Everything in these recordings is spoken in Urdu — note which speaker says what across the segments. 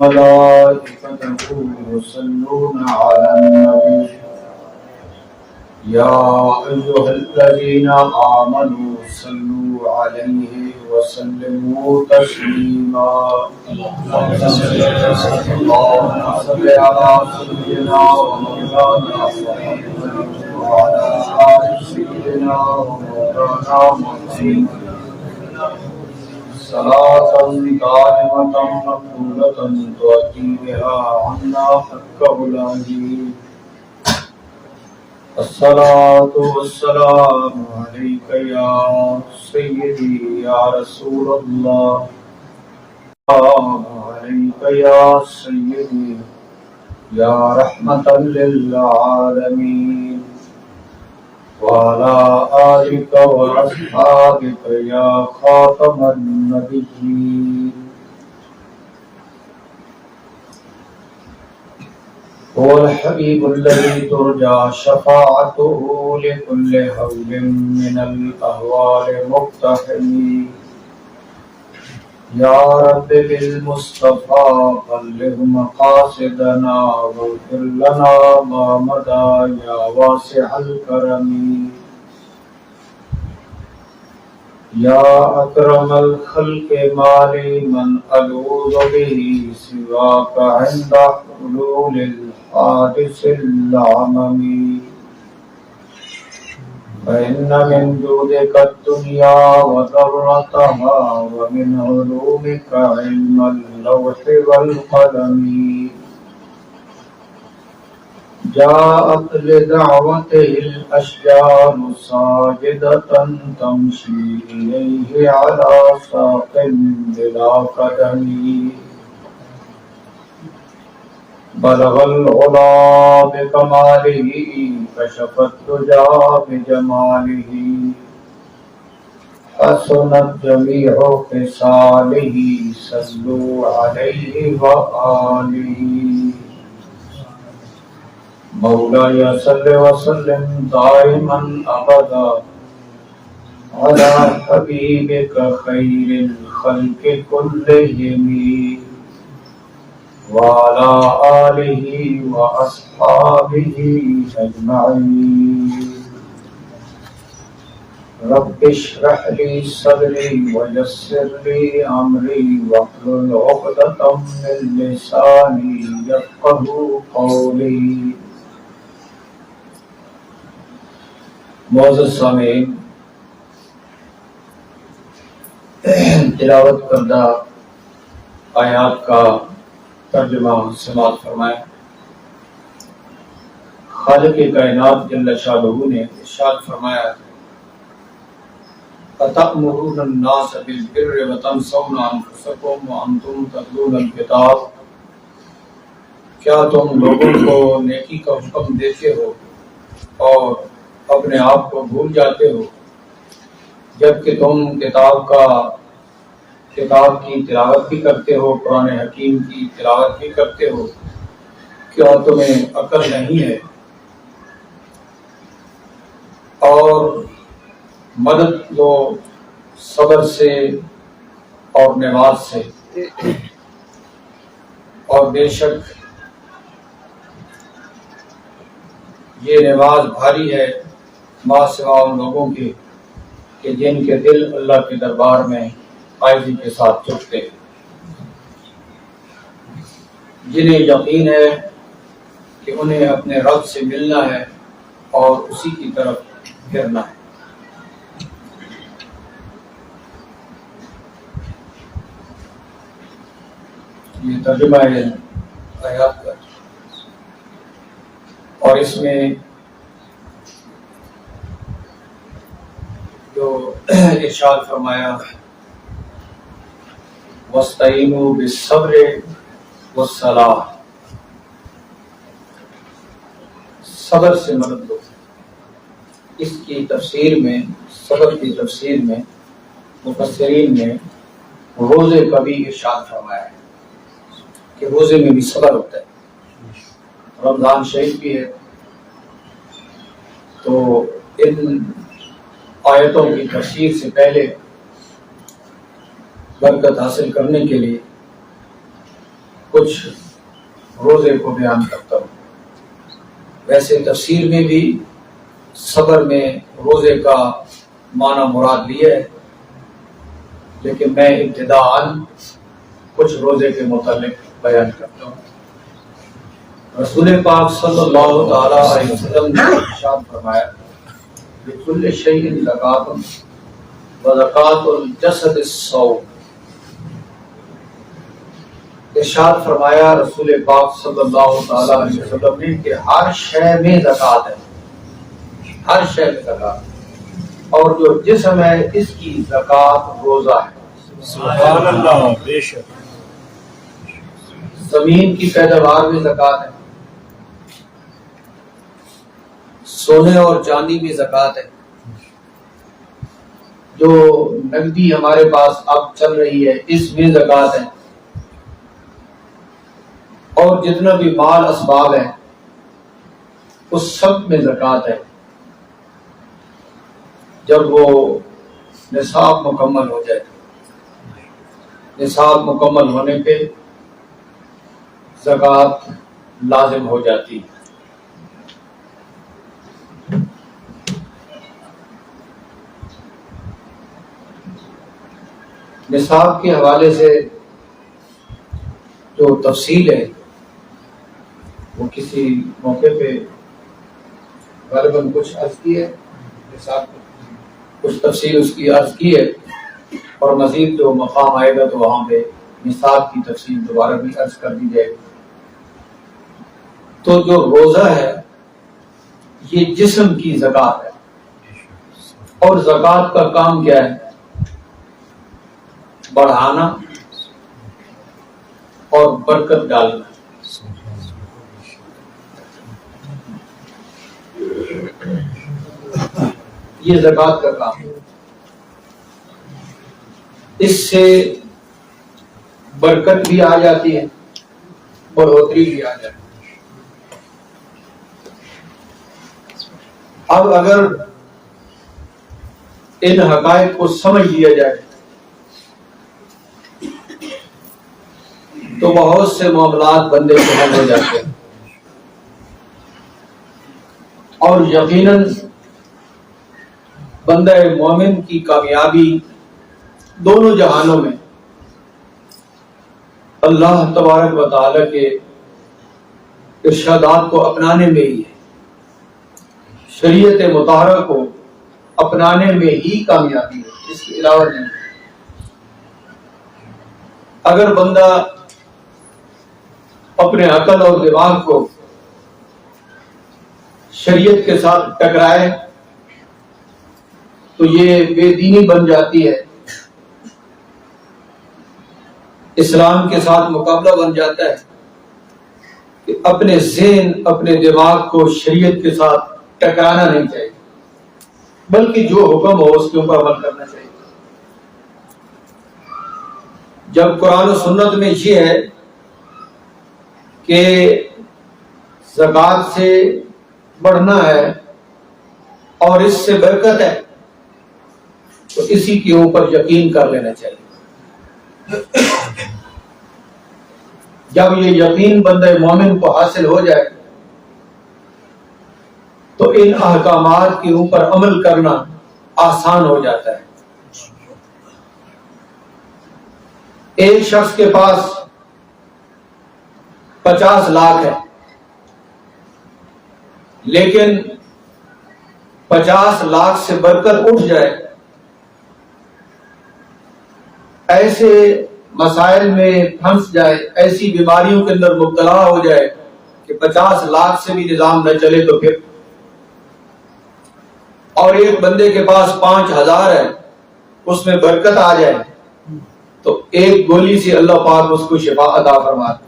Speaker 1: ملائكته يصلون على النبي يا أيها الذين آمنوا صلوا عليه وسلموا تسليما اللهم صل على سيدنا ومولانا محمد وعلى آل سيدنا ومولانا محمد صلاة دائمة مقبولة تؤتي بها عنا حق أولئك الصلاة والسلام عليك يا سيدي يا رسول الله عليك يا سيدي يا رحمة للعالمين وعلى آلك وأصحابك يا خاتم النبيين هو الحبيب الذي ترجى شفاعته لكل هول من الأهوال مقتحم يا رب بالمصطفى بلغ مقاصدنا واغفر لنا ما مضى يا واسع الكرم يا أكرم الخلق ما لي من ألوذ به سواك عند حلول الحادث العمم فإن من جودك الدنيا وضرتها ومن علومك علم اللوح والقلم جاءت لدعوته الأشجار ساجدة تمشي إليه على ساق بلا قدم بلغ العلا بكماله كشف الدجى بجماله حسنت جميع خصاله صلوا عليه وآله مولاي صل وسلم دائما أبدا على حبيبك خير الخلق كلهم وعلى آله وأصحابه أجمعين رب اشرح لي صدري ويسر لي أمري واحلل عقدة من لساني يفقهوا قولي معزز سامعین، تلاوت کردہ آیات کا ترجمہ سماعت فرمائیں۔ خالق کائنات جل شانہ نے ارشاد فرمایا، أَتَأْمُرُونَ النَّاسَ بِالْبِرِّ وَتَنْسَوْنَ أَنفُسَكُمْ وَأَنْتُمْ تَتْلُونَ الْكِتَابَ، کیا تم لوگوں کو نیکی کا حکم دیتے ہو اور اپنے آپ کو بھول جاتے ہو جبکہ تم کتاب کی تلاوت بھی کرتے ہو، قرآن حکیم کی تلاوت بھی کرتے ہو، کیا تمہیں عقل نہیں ہے؟ اور مدد لو صبر سے اور نماز سے، اور بے شک یہ نماز بھاری ہے ما سوا ان لوگوں کے کہ جن کے دل اللہ کے دربار میں عاجزی کے ساتھ جھکتے ہیں، جنہیں یقین ہے کہ انہیں اپنے رب سے ملنا ہے اور اسی کی طرف پھرنا ہے۔ یہ ترجمہ ہے آیات کا، اور اس میں جو ارشاد فرمایا وَاسْتَعِینُوا بِالصَّبْرِ وَالصَّلَاةِ، صبر سے مدد لو۔ اس کی تفسیر میں، صبر کی تفسیر میں مفسرین نے روزے کا بھی ارشاد فرمایا ہے کہ روزے میں بھی صبر ہوتا ہے۔ رمضان شریف بھی ہے، تو ان آیتوں کی تفسیر سے پہلے برکت حاصل کرنے کے لیے کچھ روزے کو بیان کرتا ہوں. ویسے تفسیر میں بھی صبر میں روزے کا معنی مراد لیا ہے، لیکن میں ابتداءً کچھ روزے کے متعلق بیان کرتا ہوں. رسول پاک صلی اللہ تعالی علیہ وسلم نے ارشاد فرمایا لِكُلِّ شَيْءٍ زَكَاةٌ وَزَكَاةُ الْجَسَدِ الصَّوْمُ. ارشاد فرمایا رسول پاک صلی اللہ تعالی علیہ وسلم نے کہ ہر شے میں زکوٰۃ ہے، ہر شے میں زکوٰۃ ہے، اور جو جسم ہے اس کی زکوٰۃ روزہ ہے.
Speaker 2: سبحان اللہ. بے شک.
Speaker 1: زمین کی پیداوار میں زکوٰۃ ہے، سونے اور چاندی میں زکوٰۃ ہے، جو نقدی ہمارے پاس اب چل رہی ہے اس میں زکوٰۃ ہے، اور جتنا بھی مال اسباب ہے اس سب میں زکوٰۃ ہے. جب وہ نصاب مکمل ہو جائے، نصاب مکمل ہونے پہ زکوٰۃ لازم ہو جاتی ہے. نصاب کے حوالے سے جو تفصیل ہے وہ کسی موقع پہ غالباً کچھ عرض کی ہے، نصاب کچھ تفصیل اس کی عرض کی ہے، اور مزید جو مقام آئے گا تو وہاں پہ نصاب کی تفصیل دوبارہ بھی عرض کر دی جائے گی. تو جو روزہ ہے یہ جسم کی زکوٰۃ ہے، اور زکوٰۃ کا کام کیا ہے؟ بڑھانا اور برکت ڈالنا. یہ زکوٰۃ کا کام ہے. اس سے برکت بھی آ جاتی ہے، بڑھوتری بھی آ جاتی ہے. اب اگر ان حقائق کو سمجھ لیا جائے تو بہت سے معاملات بندے کے حل ہو جاتے ہیں، اور یقیناً بندہ مومن کی کامیابی دونوں جہانوں میں اللہ تبارک و تعالی کے ارشادات کو اپنانے میں ہی ہے. شریعت مطہرہ کو اپنانے میں ہی کامیابی ہے، اس کے علاوہ نہیں. اگر بندہ اپنے عقل اور دماغ کو شریعت کے ساتھ ٹکرائے تو یہ بے دینی بن جاتی ہے، اسلام کے ساتھ مقابلہ بن جاتا ہے کہ اپنے ذہن اپنے دماغ کو شریعت کے ساتھ ٹکرانا نہیں چاہیے، بلکہ جو حکم ہو اس کے اوپر عمل کرنا چاہیے. جب قرآن و سنت میں یہ ہے کہ زکوٰۃ سے بڑھنا ہے اور اس سے برکت ہے تو اسی کے اوپر یقین کر لینا چاہیے. جب یہ یقین بندہ مومن کو حاصل ہو جائے تو ان احکامات کے اوپر عمل کرنا آسان ہو جاتا ہے. ایک شخص کے پاس 50 لاکھ ہے، لیکن 50 لاکھ سے برکت اٹھ جائے، ایسے مسائل میں پھنس جائے، ایسی بیماریوں کے اندر مبتلا ہو جائے کہ 50 لاکھ سے بھی نظام نہ چلے تو پھر، اور ایک بندے کے پاس 5000 ہے، اس میں برکت آ جائے تو ایک گولی سے اللہ پاک اس کو شفا عطا فرماتا،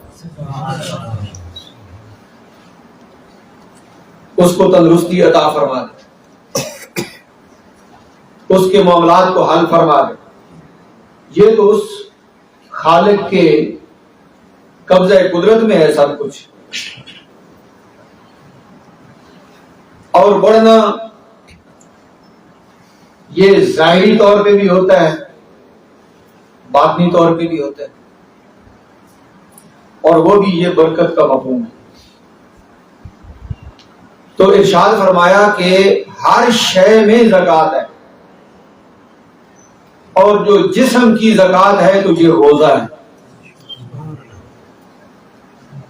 Speaker 1: اس کو تندرستی عطا فرما دے، اس کے معاملات کو حل فرما دے. یہ تو اس خالق کے قبضہ قدرت میں ہے سب کچھ. اور بڑھنا یہ ظاہری طور پہ بھی ہوتا ہے، باطنی طور پہ بھی ہوتا ہے. اور وہ بھی یہ برکت کا مفہوم ہے. تو ارشاد فرمایا کہ ہر شے میں زکوٰۃ ہے، اور جو جسم کی زکوٰۃ ہے تو یہ روزہ ہے.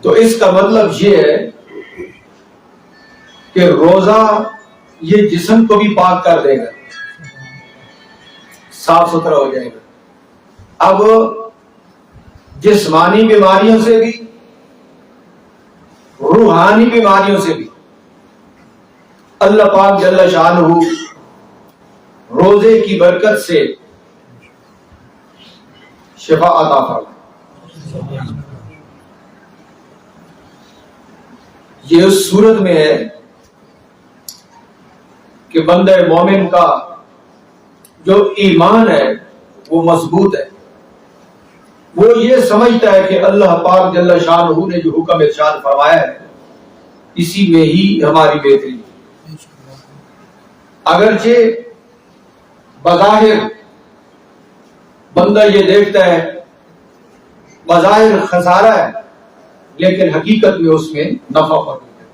Speaker 1: تو اس کا مطلب یہ ہے کہ روزہ یہ جسم کو بھی پاک کر دے گا، صاف ستھرا ہو جائے گا. اب جسمانی بیماریوں سے بھی روحانی بیماریوں سے بھی اللہ پاک جل شانہ روزے کی برکت سے شفا عطا فرمائے. یہ اس صورت میں ہے کہ بندہ مومن کا جو ایمان ہے وہ مضبوط ہے. وہ یہ سمجھتا ہے کہ اللہ پاک جل شانہ نے جو حکم ارشاد فرمایا ہے اسی میں ہی ہماری بہتری ہے. اگرچہ بظاہر بندہ یہ دیکھتا ہے بظاہر خسارہ ہے، لیکن حقیقت میں اس میں نفع موجود ہے.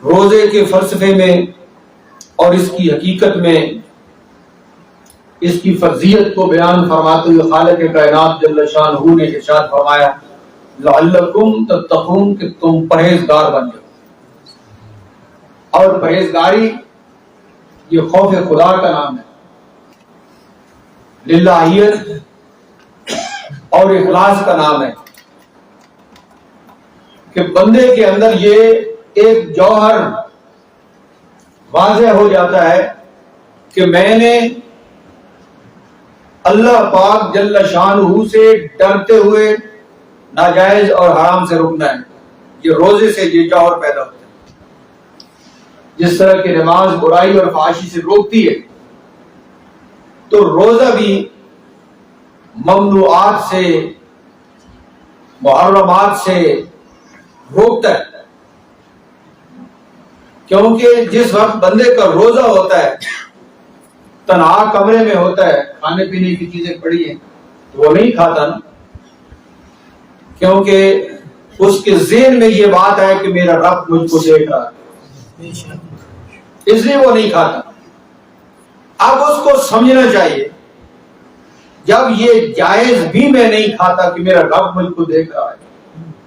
Speaker 1: روزے کے فلسفے میں اور اس کی حقیقت میں اس کی فرضیت کو بیان فرماتے ہوئے خالق کائنات جل شانہ نے ارشاد فرمایا لعلکم تتقون، کہ تم پرہیزگار بن جاؤ. اور پرہیزگاری یہ خوف خدا کا نام ہے، للہیت اور اخلاص کا نام ہے، کہ بندے کے اندر یہ ایک جوہر واضح ہو جاتا ہے کہ میں نے اللہ پاک جل شانہ سے ڈرتے ہوئے ناجائز اور حرام سے رکنا ہے. یہ روزے سے یہ جوہر پیدا ہوتا ہے. جس طرح کی نماز برائی اور فحاشی سے روکتی ہے تو روزہ بھی ممنوعات سے محرمات سے روکتا ہے. کیونکہ جس وقت بندے کا روزہ ہوتا ہے تنہا کمرے میں ہوتا ہے، کھانے پینے کی چیزیں پڑی ہیں تو وہ نہیں کھاتا نا، کیونکہ اس کے ذہن میں یہ بات ہے کہ میرا رب مجھ کو دیکھ رہا ہے، اس لیے وہ نہیں کھاتا. اب اس کو سمجھنا چاہیے جب یہ جائز بھی میں نہیں کھاتا کہ میرا رب مجھ کو دیکھ رہا ہے،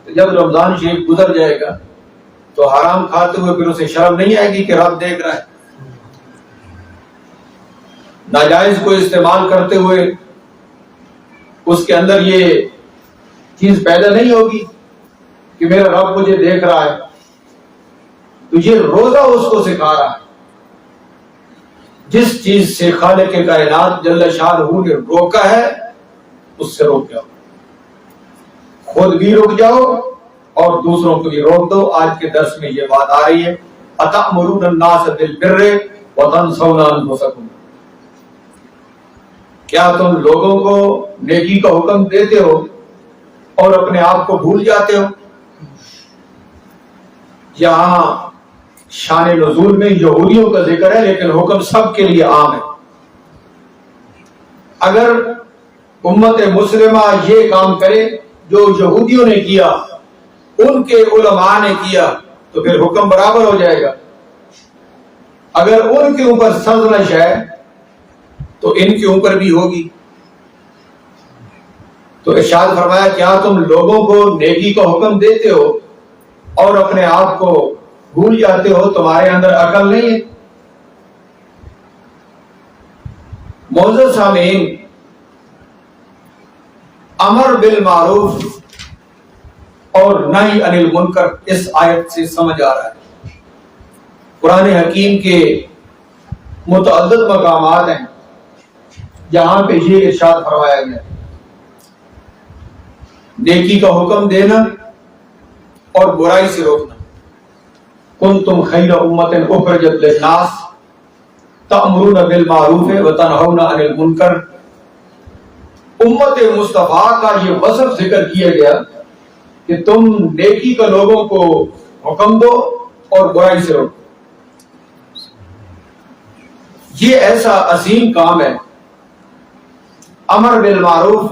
Speaker 1: تو جب رمضان شریف گزر جائے گا تو حرام کھاتے ہوئے پھر اسے شرم نہیں آئے گی کہ رب دیکھ رہا ہے. ناجائز کو استعمال کرتے ہوئے اس کے اندر یہ چیز پیدا نہیں ہوگی کہ میرا رب مجھے دیکھ رہا ہے. تو یہ روزہ اس کو سکھا رہا ہے. جس چیز سے خالق کائنات جل شانہ نے روکا ہے اس سے روک جاؤ، خود بھی رک جاؤ اور دوسروں کو بھی روک دو. آج کے درس میں یہ بات آ رہی ہے اتأمرون الناس بالبر وتنسون انفسکم، کیا تم لوگوں کو نیکی کا حکم دیتے ہو اور اپنے آپ کو بھول جاتے ہو. یہاں شان نزول میں یہودیوں کا ذکر ہے لیکن حکم سب کے لیے عام ہے. اگر امت مسلمہ یہ کام کرے جو یہودیوں نے کیا، ان کے علماء نے کیا، تو پھر حکم برابر ہو جائے گا. اگر ان کے اوپر سرزنش ہے تو ان کے اوپر بھی ہوگی. تو ارشاد فرمایا کیا تم لوگوں کو نیکی کا حکم دیتے ہو اور اپنے آپ کو بھول جاتے ہو، تمہارے اندر عقل نہیں ہے. معزز سامعین، امر بالمعروف اور نہی عن المنکر اس آیت سے سمجھ آ رہا ہے. قرآن حکیم کے متعدد مقامات ہیں جہاں پہ یہ ارشاد فرمایا گیا نیکی کا حکم دینا اور برائی سے روکنا. کنتم خیر امۃ اخرجت للناس تأمرون بالمعروف وتنہون عن المنکر. امت مصطفیٰ کا یہ وصف ذکر کیا گیا کہ تم نیکی کا لوگوں کو حکم دو اور برائی سے روکو. یہ ایسا عظیم کام ہے. امر بالمعروف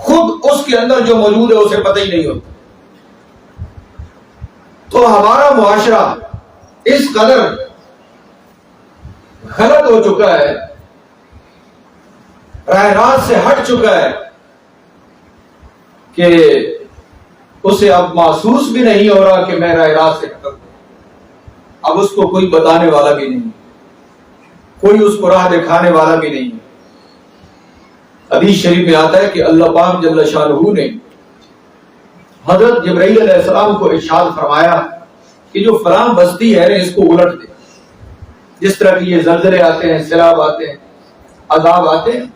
Speaker 1: خود اس کے اندر جو موجود ہے اسے پتہ ہی نہیں ہوتا. تو ہمارا معاشرہ اس قدر غلط ہو چکا ہے، راہ راست سے ہٹ چکا ہے کہ اسے اب محسوس بھی نہیں ہو رہا کہ میں راہ راست سے ہٹوں. اب اس کو کوئی بتانے والا بھی نہیں، کوئی اس کو راہ دکھانے والا بھی نہیں. حدیث شریف میں آتا ہے کہ اللہ پاک جل شانہ نے حضرت جبرائیل علیہ السلام کو ارشاد فرمایا کہ جو فلاں بستی ہے اس کو الٹ دے. جس طرح کی یہ زلزلے آتے ہیں، سیلاب آتے ہیں، عذاب آتے ہیں،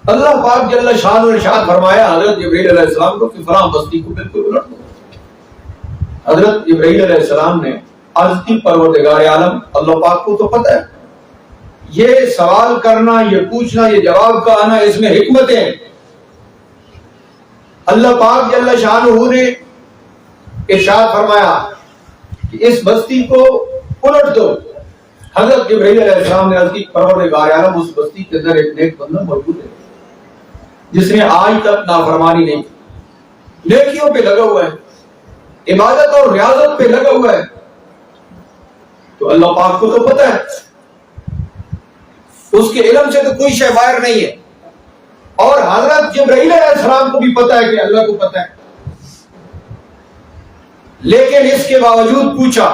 Speaker 1: اللہ پاک جل شانہ نے ارشاد فرمایا حضرت جبرائیل علیہ السلام کو کہ فلاں بستی کو بالکل الٹ دو. حضرت جبرائیل علیہ السلام نے عرض کی پروردگار عالم اللہ پاک کو تو پتہ ہے، یہ سوال کرنا، یہ پوچھنا، یہ جواب کا آنا، اس میں حکمتیں ہیں. اللہ پاک جل شانہ نے ارشاد فرمایا کہ اس بستی کو الٹ دو. حضرت جبرائیل علیہ السلام نے عرض کی پروردگار عالم اس بستی کے اندر ایک نیک بندہ موجود ہے جس نے آج تک نافرمانی نہیں کی، نیکیوں پہ لگا ہوا ہے، عبادت اور ریاضت پہ لگا ہوا ہے. تو اللہ پاک کو تو پتہ ہے، اس کے علم سے تو کوئی شے باہر نہیں ہے. اور حضرت جبرائیل علیہ السلام کو بھی پتہ ہے کہ اللہ کو پتہ ہے، لیکن اس کے باوجود پوچھا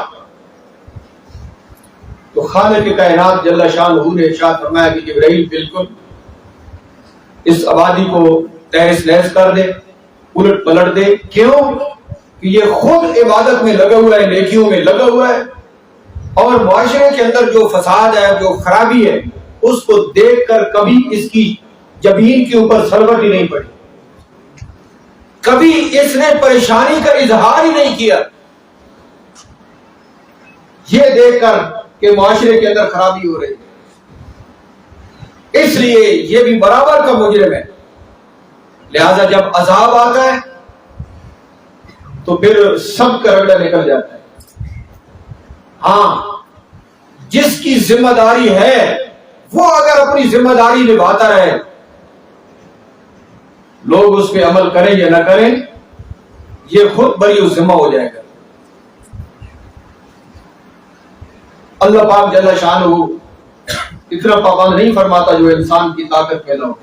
Speaker 1: تو خالق کائنات جل شانہ نے ارشاد فرمایا کہ جبرائیل بالکل اس آبادی کو تہس نہس کر دے، الٹ پلٹ دے. کیوں کہ یہ خود عبادت میں لگا ہوا ہے، نیکیوں میں لگا ہوا ہے، اور معاشرے کے اندر جو فساد ہے، جو خرابی ہے، اس کو دیکھ کر کبھی اس کی جبین کے اوپر سلوٹ ہی نہیں پڑی، کبھی اس نے پریشانی کا اظہار ہی نہیں کیا. یہ دیکھ کر کہ معاشرے کے اندر خرابی ہو رہی ہے، اس لیے یہ بھی برابر کا مجرم ہے. لہذا جب عذاب آتا ہے تو پھر سب کا رگڑا نکل جاتا ہے. ہاں، جس کی ذمہ داری ہے وہ اگر اپنی ذمہ داری نبھاتا رہے، لوگ اس پہ عمل کریں یا نہ کریں، یہ خود بری ذمہ ہو جائے گا. اللہ پاک جل شانہ اتنا پابند نہیں فرماتا جو انسان کی طاقت میں نہ ہو.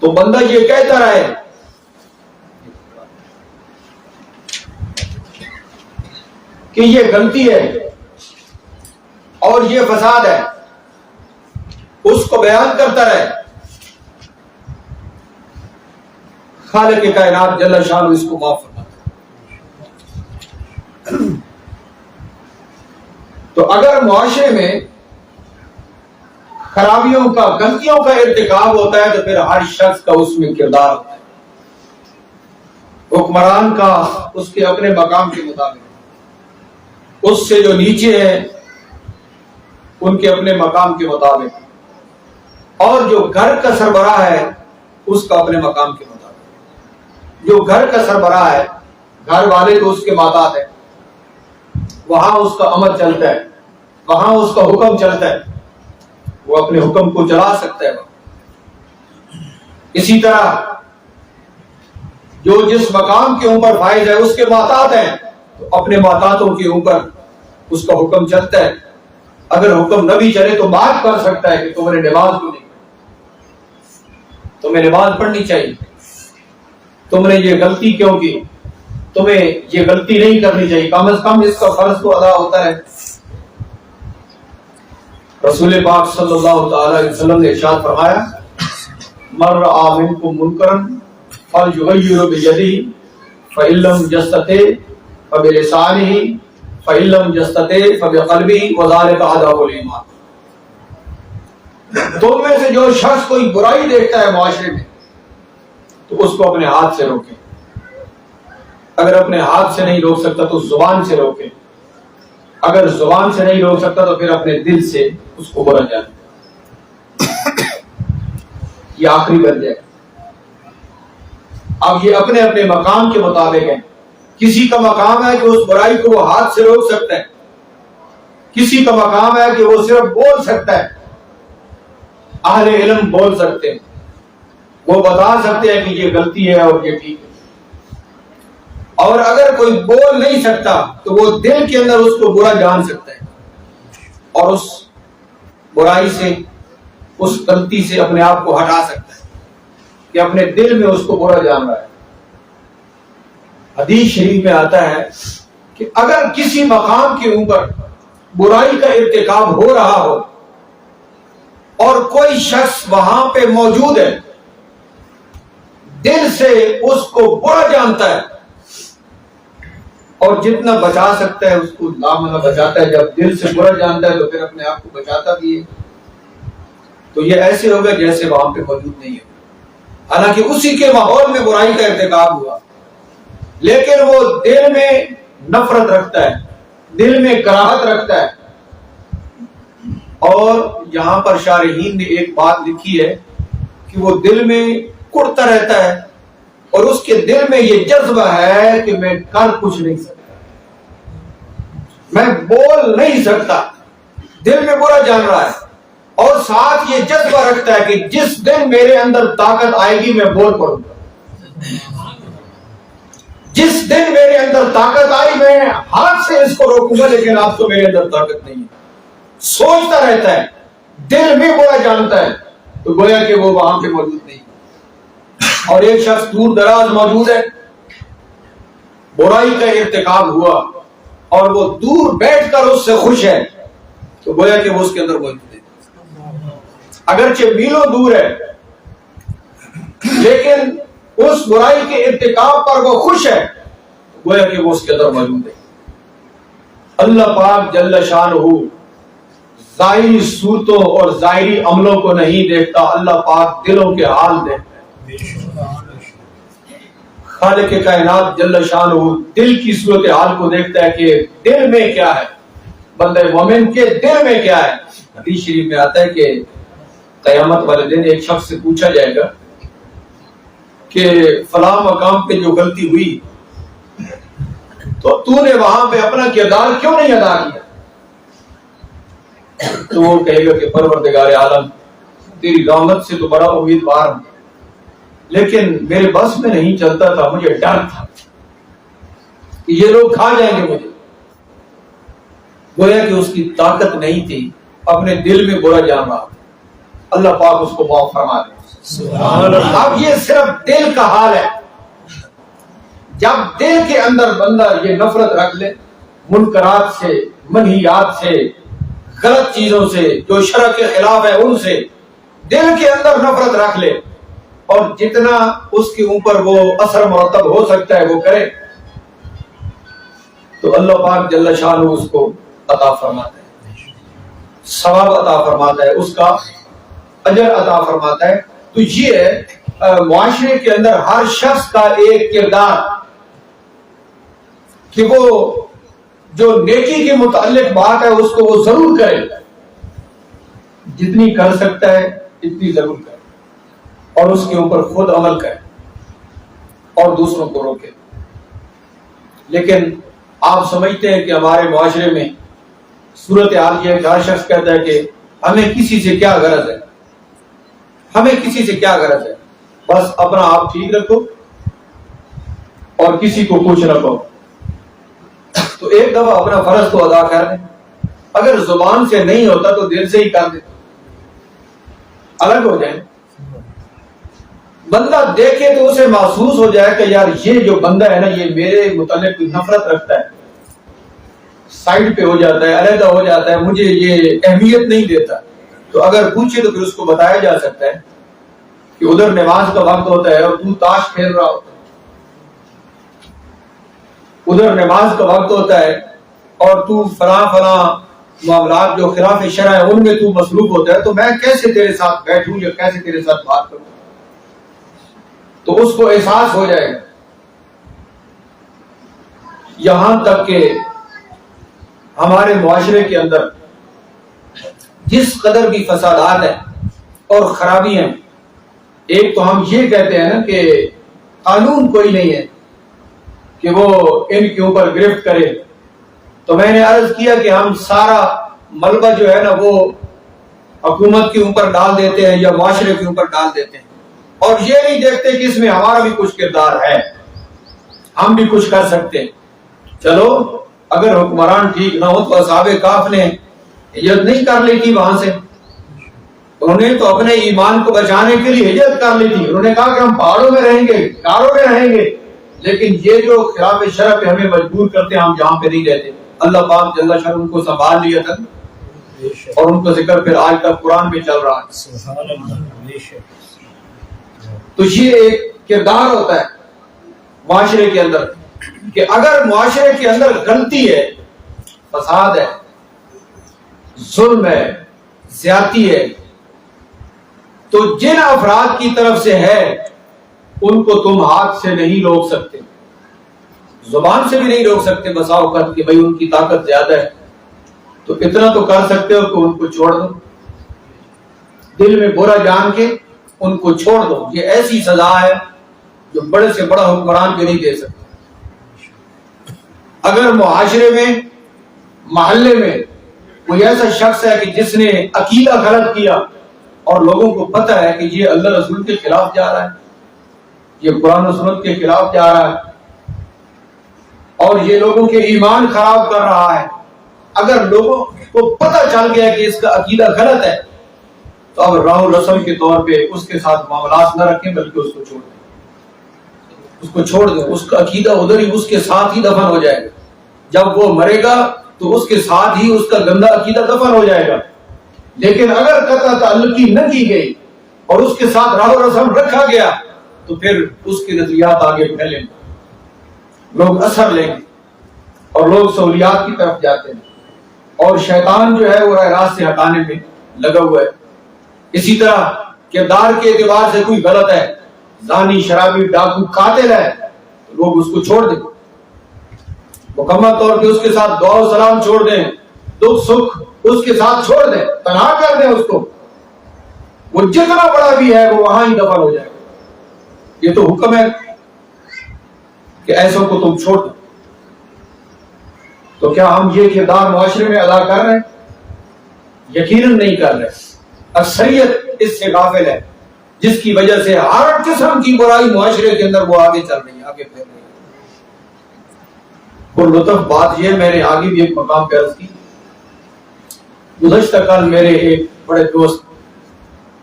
Speaker 1: تو بندہ یہ کہتا رہے کہ یہ غلطی ہے اور یہ فساد ہے، اس کو بیان کرتا رہے. خالق کائنات جل شانہ اس کو معاف فرماتا. تو اگر معاشرے میں خرابیوں کا، غلطیوں کا ارتکاب ہوتا ہے تو پھر ہر شخص کا اس میں کردار ہوتا ہے. حکمران کا اس کے اپنے مقام کے مطابق، اس سے جو نیچے ہیں ان کے اپنے مقام کے مطابق، اور جو گھر کا سربراہ ہے اس کا اپنے مقام کے مطابق. جو گھر کا سربراہ ہے، گھر والے تو اس کے ماتحت ہیں، وہاں اس کا امر چلتا ہے، وہاں اس کا حکم چلتا ہے، وہ اپنے حکم کو چلا سکتا ہے. اسی طرح جو جس مقام کے اوپر فائز ہے اس کے ماتحت ہیں، تو اپنے ماتحتوں کے اوپر اس کا حکم چلتا ہے. اگر حکم نہ بھی چلے تو بات کر سکتا ہے کہ تم نے نماز کیوں نہیں پڑھی، تمہیں نماز پڑھنی چاہیے، تم نے یہ غلطی کیوں کی، تمہیں یہ غلطی نہیں کرنی چاہیے، کم از کم اس کا فرض تو ادا ہوتا ہے. رسول پاک صلی اللہ تعالی علیہ وسلم نے ارشاد فرمایا من رأى منکم منکرا فلیغیرہ بیدہ فإن لم یستطع فبلسانہ فإن لم یستطع فبقلبہ وذلک اضعف الایمان. تم میں سے جو شخص کوئی برائی دیکھتا ہے معاشرے میں تو اس کو اپنے ہاتھ سے روکے، اگر اپنے ہاتھ سے نہیں روک سکتا تو زبان سے روکے، اگر زبان سے نہیں روک سکتا تو پھر اپنے دل سے اس کو برا جانے. یہ آخری درجہ ہے. اب یہ اپنے اپنے مقام کے مطابق ہے. کسی کا مقام ہے کہ اس برائی کو وہ ہاتھ سے روک سکتا ہے، کسی کا مقام ہے کہ وہ صرف بول سکتا ہے، اہل علم بول سکتے ہیں، وہ بتا سکتے ہیں کہ یہ غلطی ہے اور یہ ٹھیک ہے. اور اگر کوئی بول نہیں سکتا تو وہ دل کے اندر اس کو برا جان سکتا ہے اور اس برائی سے، اس غلطی سے اپنے آپ کو ہٹا سکتا ہے کہ اپنے دل میں اس کو برا جان رہا ہے. حدیث شریف میں آتا ہے کہ اگر کسی مقام کے اوپر برائی کا ارتکاب ہو رہا ہو اور کوئی شخص وہاں پہ موجود ہے، دل سے اس کو برا جانتا ہے اور جتنا بچا سکتا ہے اس کو لامعنی بچاتا ہے. جب دل سے برا جانتا ہے تو پھر اپنے آپ کو بچاتا بھی ہے. تو یہ ایسے ہوگا جیسے وہاں پہ موجود نہیں ہے، حالانکہ اسی کے ماحول میں برائی کا ارتکاب ہوا، لیکن وہ دل میں نفرت رکھتا ہے، دل میں کراہت رکھتا ہے. اور یہاں پر شارحین نے ایک بات لکھی ہے کہ وہ دل میں کڑتا رہتا ہے اور اس کے دل میں یہ جذبہ ہے کہ میں کر کچھ نہیں سکتا، میں بول نہیں سکتا، دل میں برا جان رہا ہے اور ساتھ یہ جذبہ رکھتا ہے کہ جس دن میرے اندر طاقت آئے گی میں بول پڑوں گا، جس دن میرے اندر طاقت آئی میں ہاتھ سے اس کو روکوں گا، لیکن آپ تو میرے اندر طاقت نہیں ہے. سوچتا رہتا ہے، دل میں برا جانتا ہے، تو گویا کہ وہ وہاں پہ موجود نہیں. اور ایک شخص دور دراز موجود ہے، برائی کا ارتکاب ہوا اور وہ دور بیٹھ کر اس سے خوش ہے، تو گویا کہ وہ اس کے اندر موجود ہے. اگرچہ میلوں دور ہے لیکن اس برائی کے ارتکاب پر وہ خوش ہے، گویا کہ وہ اس کے اندر موجود ہے. اللہ پاک جل شانہ ظاہری صورتوں اور ظاہری عملوں کو نہیں دیکھتا، اللہ پاک دلوں کے حال دیکھتا ہے. خالق کائنات جل شانہ دل کی صورت حال کو دیکھتا ہے کہ دل میں کیا ہے، بندہ مومن کے دل میں کیا ہے. حدیث شریف میں آتا ہے کہ قیامت والے دن ایک شخص سے پوچھا جائے گا کہ فلاں مقام پہ جو غلطی ہوئی تو نے وہاں پہ اپنا کردار کیوں نہیں ادا کیا؟ تو وہ کہے گا کہ پروردگار عالم تیری رحمت سے تو بڑا امیدوار ہوں، لیکن میرے بس میں نہیں چلتا تھا، مجھے ڈر تھا کہ یہ لوگ کھا جائیں گے مجھے. گویا کہ اس کی طاقت نہیں تھی، اپنے دل میں برا جان رہا تھا. اللہ پاک اس کو معاف فرما دے. اب یہ صرف دل کا حال ہے. جب دل کے اندر بندہ یہ نفرت رکھ لے منکرات سے، منہیات سے، غلط چیزوں سے، جو شرع کے خلاف ہے ان سے، دل کے اندر نفرت رکھ لے اور جتنا اس کے اوپر وہ اثر مرتب ہو سکتا ہے وہ کرے، تو اللہ پاک جل شانہ اس کو عطا فرماتا ہے، ثواب عطا فرماتا ہے، اس کا اجر عطا فرماتا ہے. تو یہ معاشرے کے اندر ہر شخص کا ایک کردار کہ وہ جو نیکی کے متعلق بات ہے اس کو وہ ضرور کرے، جتنی کر سکتا ہے اتنی ضرور کرے اور اس کے اوپر خود عمل کرے اور دوسروں کو روکے. لیکن آپ سمجھتے ہیں کہ ہمارے معاشرے میں صورتحال یہ ہے کہ ہر شخص کہتا ہے کہ ہمیں کسی سے کیا غرض ہے، ہمیں کسی سے کیا غرض ہے، بس اپنا آپ ٹھیک رکھو اور کسی کو کچھ نہ کہو. تو ایک دفعہ اپنا فرض تو ادا کر دیں، اگر زبان سے نہیں ہوتا تو دل سے ہی کر دیں، الگ ہو جائیں. بندہ دیکھے تو اسے محسوس ہو جائے کہ یار یہ جو بندہ ہے نا یہ میرے متعلق نفرت رکھتا ہے، سائڈ پہ ہو جاتا ہے، علیحدہ ہو جاتا ہے، مجھے یہ اہمیت نہیں دیتا. تو اگر پوچھے تو پھر اس کو بتایا جا سکتا ہے کہ ادھر نماز کا وقت ہوتا ہے اور تو تاش کھیل رہا ہوتا ہے، ادھر نماز کا وقت ہوتا ہے اور تو فلاں معاملات جو خلاف شرع ہے ان میں تو مصروف ہوتا ہے، تو میں کیسے تیرے ساتھ بیٹھوں یا کیسے تیرے ساتھ بات کروں. تو اس کو احساس ہو جائے گا. یہاں تک کہ ہمارے معاشرے کے اندر جس قدر بھی فسادات ہیں اور خرابی ہیں، ایک تو ہم یہ کہتے ہیں نا کہ قانون کوئی نہیں ہے کہ وہ ان کے اوپر گرفت کرے. تو میں نے عرض کیا کہ ہم سارا ملبہ جو ہے نا وہ حکومت کے اوپر ڈال دیتے ہیں یا معاشرے کے اوپر ڈال دیتے ہیں. اور یہ نہیں دیکھتے کہ اس میں ہمارا بھی کچھ کردار ہے، ہم بھی کچھ کر سکتے ہیں۔ چلو اگر حکمران ٹھیک نہ ہو تو اصحاب کہف نے ہجرت نہیں کر لی تھی وہاں سے؟ انہوں نے تو اپنے ایمان کو بچانے کے لیے ہجرت کر لی تھی، انہوں نے کہا کہ ہم پہاڑوں میں رہیں گے، غاروں میں رہیں گے، لیکن یہ جو خلاف شرع پہ ہمیں مجبور کرتے ہیں ہم جہاں پہ نہیں رہتے، اللہ پاک جل شان ان کو سنبھال لیا تھا، اور ان کا ذکر پھر آج تک قرآن میں چل رہا ہے۔
Speaker 2: سبحان اللہ، بے شک۔
Speaker 1: تو یہ ایک کردار ہوتا ہے معاشرے کے اندر کہ اگر معاشرے کے اندر غلطی ہے، فساد ہے، ظلم ہے، زیادتی ہے، تو جن افراد کی طرف سے ہے ان کو تم ہاتھ سے نہیں روک سکتے، زبان سے بھی نہیں روک سکتے بسا اوقات کہ بھئی ان کی طاقت زیادہ ہے، تو اتنا تو کر سکتے ہو کہ ان کو چھوڑ دو، دل میں برا جان کے ان کو چھوڑ دو۔ یہ ایسی سزا ہے جو بڑے سے بڑا حکمران بھی نہیں دے سکتے۔ اگر معاشرے میں، محلے میں کوئی ایسا شخص ہے کہ جس نے عقیدہ غلط کیا اور لوگوں کو پتہ ہے کہ یہ اللہ رسول کے خلاف جا رہا ہے، یہ قرآن و سنت کے خلاف جا رہا ہے، اور یہ لوگوں کے ایمان خراب کر رہا ہے، اگر لوگوں کو پتہ چل گیا کہ اس کا عقیدہ غلط ہے تو اب راہ و رسم کے طور پہ اس کے ساتھ معاملات نہ رکھیں، بلکہ اس کو چھوڑ دیں، اس کو چھوڑ دیں، اس کا عقیدہ ادھر ہی اس کے ساتھ ہی دفن ہو جائے گا۔ جب وہ مرے گا تو اس کے ساتھ ہی اس کا گندا عقیدہ دفن ہو جائے گا۔ لیکن اگر قطع تعلقی نہ کی گئی اور اس کے ساتھ راہ و رسم رکھا گیا تو پھر اس کے نظریات آگے پھیلیں گے، لوگ اثر لیں گے اور لوگ سہولیات کی طرف جاتے ہیں، اور شیطان جو ہے وہ راہ راست سے ہٹانے میں لگا ہوا ہے۔ اسی طرح کردار کے اعتبار سے کوئی غلط ہے، زانی، شرابی، ڈاکو، قاتل ہے، تو لوگ اس کو چھوڑ دیں، مکمل طور پہ اس کے ساتھ دعا و سلام چھوڑ دیں، دکھ سکھ اس کے ساتھ چھوڑ دیں، تنہا کر دیں اس کو، وہ جتنا بڑا بھی ہے وہ وہاں ہی دفن ہو جائے گا۔ یہ تو حکم ہے کہ ایسوں کو تم چھوڑ دو۔ تو کیا ہم یہ کردار معاشرے میں ادا کر رہے ہیں؟ یقیناً نہیں کر رہے۔ اکثریت اس سے غافل ہے، جس کی وجہ سے ہر قسم کی برائی معاشرے کے اندر وہ آگے چل رہی ہے، آگے پھیل رہی ہے۔ اور لطف بات یہ، میں نے آگے بھی ایک مقام پہ عرض کی، گزشتہ کل میرے ایک بڑے دوست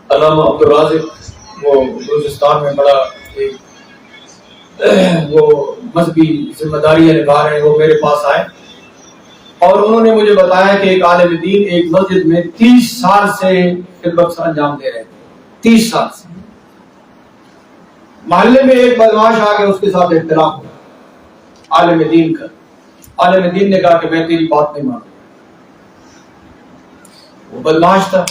Speaker 1: علامہ عبدالرازق، وہ بلوچستان میں بڑا وہ مذہبی ذمہ داریاں نبھا رہے ہیں، وہ میرے پاس آئے اور انہوں نے مجھے بتایا کہ ایک عالم دین ایک مسجد میں 30 سال سے خدمت انجام دے رہے تھے، 30 سال سے۔ محلے میں ایک بدماش آ کے اس کے ساتھ اختلاف ہوا عالم دین کا۔ عالم دین نے کہا کہ میں تیری بات نہیں مانتا، وہ بدماش تھا،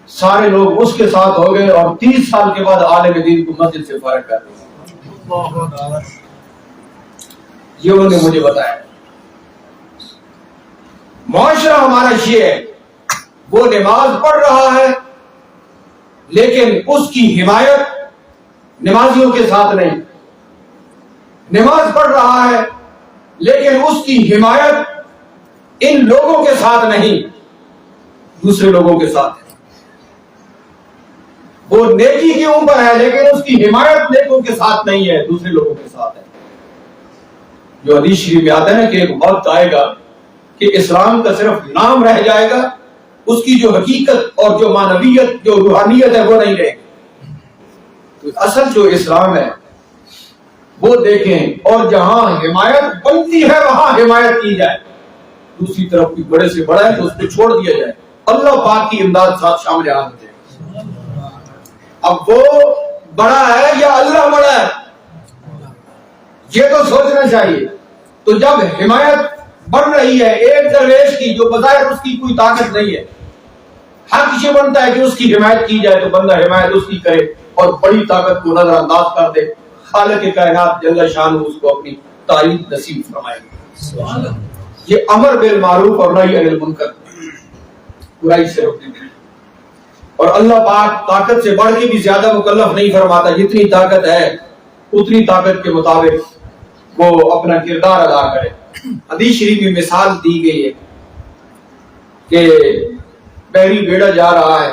Speaker 1: سارے لوگ اس کے ساتھ ہو گئے اور 30 سال کے بعد عالم دین کو مسجد سے فارغ کر دیا۔ یہ انہوں نے مجھے بتایا۔ معاشرہ ہمارا یہ ہے، وہ نماز پڑھ رہا ہے لیکن اس کی حمایت نمازیوں کے ساتھ نہیں، نماز پڑھ رہا ہے لیکن اس کی حمایت ان لوگوں کے ساتھ نہیں، دوسرے لوگوں کے ساتھ ہے۔ وہ نیکی کے اوپر ہے لیکن اس کی حمایت نیکوں کے ساتھ نہیں ہے، دوسرے لوگوں کے ساتھ ہے۔ جو حدیث شریف میں آتا ہے نا کہ ایک وقت آئے گا کہ اسلام کا صرف نام رہ جائے گا، اس کی جو حقیقت اور جو معنویت، جو روحانیت ہے وہ نہیں رہے گی۔ تو اصل جو اسلام ہے وہ دیکھیں، اور جہاں حمایت بنتی ہے وہاں حمایت کی جائے، دوسری طرف کوئی بڑے سے بڑا ہے تو اس کو چھوڑ دیا جائے، اللہ پاک کی امداد ساتھ شامل آ جائے۔ اب وہ بڑا ہے یا اللہ بڑا ہے، یہ تو سوچنا چاہیے۔ تو جب حمایت بن رہی ہے ایک درویش کی جو بظاہر اس کی کوئی طاقت نہیں ہے، حق یہ بنتا ہے کہ اس کی حمایت کی جائے، تو بندہ حمایت اس کی کرے اور بڑی طاقت کو نظر انداز کر دے۔ خالق کائنات جل شانہ اس کو اپنی تائید نصیب فرمائے گا۔ یہ امر بالمعروف اور نہی عن المنکر، برائی سے روکنے کے لیے، اور اللہ پاک طاقت سے بڑھ کے بھی زیادہ مکلف نہیں فرماتا، جتنی طاقت ہے اتنی طاقت کے مطابق وہ اپنا کردار ادا کرے۔ حدیث شریف میں مثال دی گئی ہے کہ بحری بیڑا جا رہا ہے،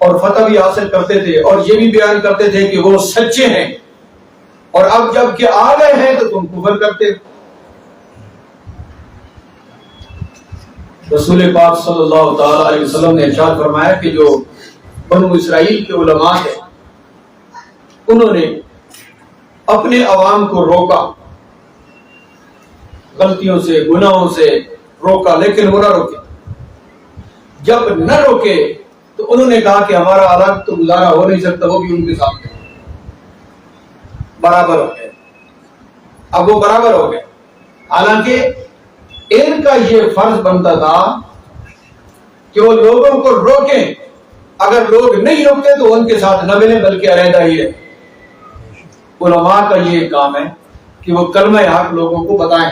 Speaker 1: اور فتح بھی حاصل کرتے تھے اور یہ بھی بیان کرتے تھے کہ وہ سچے ہیں، اور اب جب کہ آ گئے ہیں تو تم کفر کرتے ہو۔ رسول پاک صلی اللہ تعالی علیہ وسلم نے ارشاد فرمایا کہ جو بنو اسرائیل کے علماء ہیں انہوں نے اپنے عوام کو روکا، غلطیوں سے گناہوں سے روکا، لیکن وہ نہ روکے۔ جب نہ روکے تو انہوں نے کہا کہ ہمارا الگ تو گزارا ہو نہیں سکتا، وہ بھی ان کے سامنے برابر ہو گئے۔ اب وہ برابر ہو گئے، حالانکہ ان کا یہ فرض بنتا تھا کہ وہ لوگوں کو روکیں، اگر لوگ نہیں روکتے تو ان کے ساتھ نہ ملیں بلکہ علیحدہ ہی رہیں۔ علماء کا یہ کام ہے کہ وہ کلمہ حق لوگوں کو بتائیں،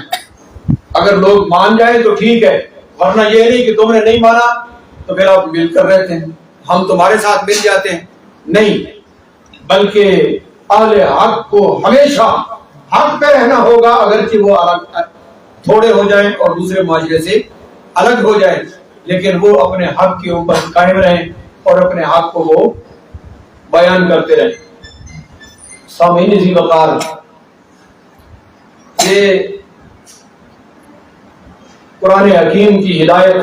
Speaker 1: اگر لوگ مان جائیں تو ٹھیک ہے، ورنہ یہ نہیں کہ تم نے نہیں مانا تو پھر آپ مل کر رہتے ہیں، ہم تمہارے ساتھ مل جاتے ہیں، نہیں، بلکہ اہل حق کو ہمیشہ حق پہ رہنا ہوگا، اگرچہ وہ الگ تھوڑے ہو جائیں اور دوسرے معاشرے سے الگ ہو جائیں، لیکن وہ اپنے حق کے اوپر قائم رہیں اور اپنے حق کو وہ بیان کرتے رہیں۔ سامعین ذی وقار، یہ قرآن حکیم کی ہدایت،